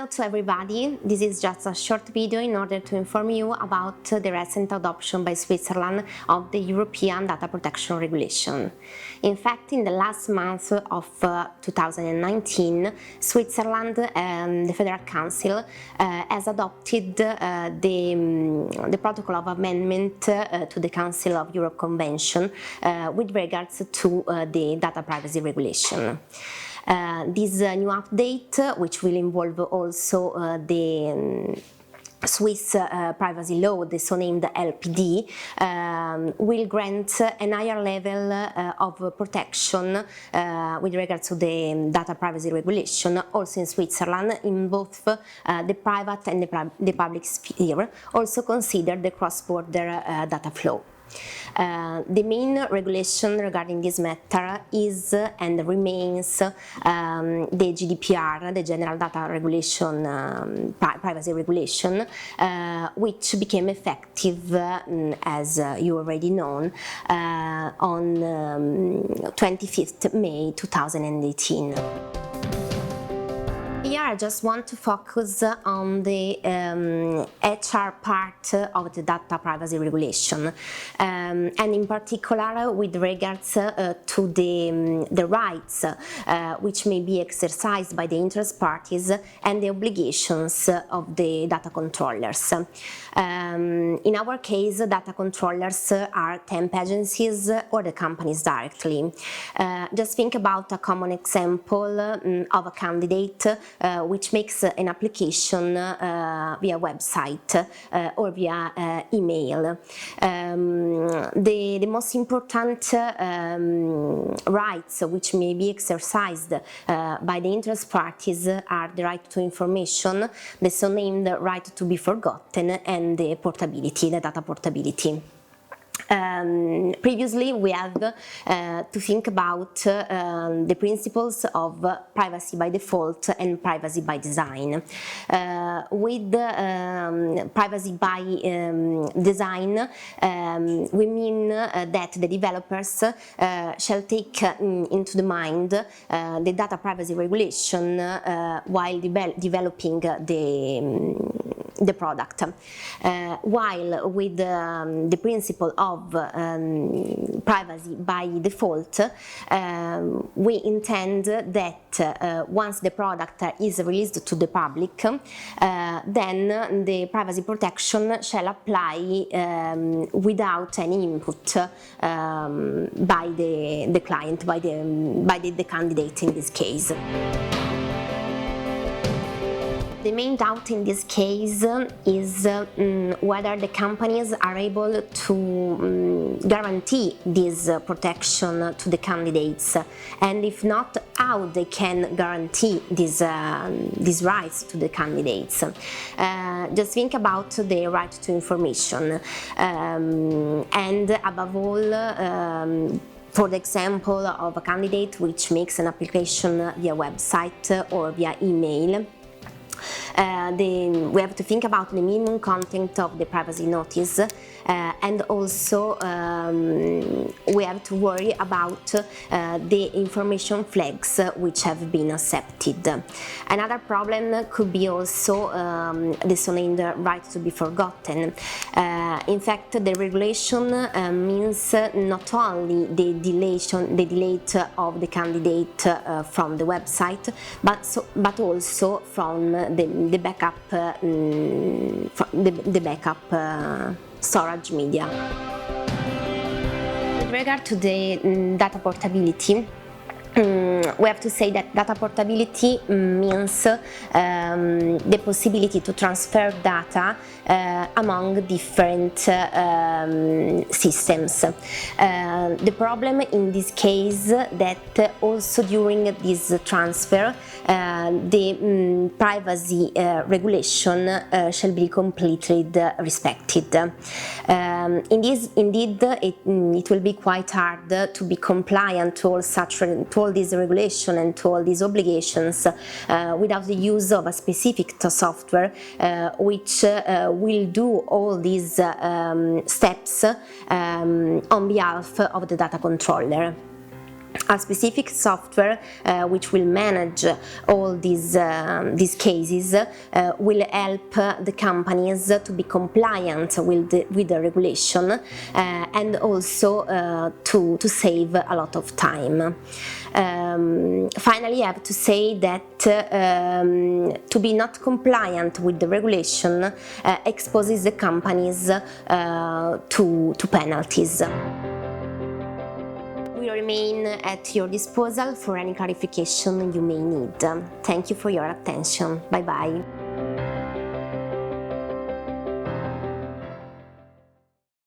Hello to everybody, this is just a short video in order to inform you about the recent adoption by Switzerland of the European Data Protection Regulation. In fact, in the last month of 2019, Switzerland and the Federal Council has adopted the Protocol of Amendment to the Council of Europe Convention with regards to the Data Privacy Regulation. This new update, which will involve also the Swiss privacy law, the so-named LPD, will grant a higher level of protection with regards to the data privacy regulation, also in Switzerland, in both the private and the public sphere, also consider the cross-border data flow. The main regulation regarding this matter is and remains the GDPR, the General Data Regulation, Privacy Regulation, which became effective, as you already know, on 25th May 2018. Here I just want to focus on the HR part of the data privacy regulation, and in particular with regards to the rights which may be exercised by the interest parties and the obligations of the data controllers. In our case, data controllers are temp agencies or the companies directly. Just think about a common example of a candidate which makes an application via website or via email. The most important rights which may be exercised by the interest parties are the right to information, the so-named right to be forgotten, and the portability, the data portability. Previously, we have to think about the principles of privacy by default and privacy by design. With privacy by design, we mean that the developers shall take into the mind the data privacy regulation while developing the product, while with the principle of privacy by default, we intend that once the product is released to the public, then the privacy protection shall apply without any input by the client, by the candidate in this case. The main doubt in this case is whether the companies are able to guarantee this protection to the candidates, and if not, how they can guarantee these rights to the candidates. Just think about the right to information, and above all, for the example of a candidate which makes an application via website or via email. We have to think about the minimum content of the privacy notice, and also we have to worry about the information flags which have been accepted. Another problem could be also the so-named right to be forgotten. In fact, the regulation means not only the delete of the candidate from the website, but also from the backup storage media. With regard to the data portability, we have to say that data portability means the possibility to transfer data among different systems. The problem in this case that also during this transfer the privacy regulation shall be completely respected. Indeed, it will be quite hard to be compliant to all these regulations and to all these obligations without the use of a specific software which will do all these steps on behalf of the data controller. a specific software which will manage all these cases will help the companies to be compliant with the regulation and also to save a lot of time. Finally, I have to say that to be not compliant with the regulation exposes the companies to penalties. We remain at your disposal for any clarification you may need. Thank you for your attention. Bye bye.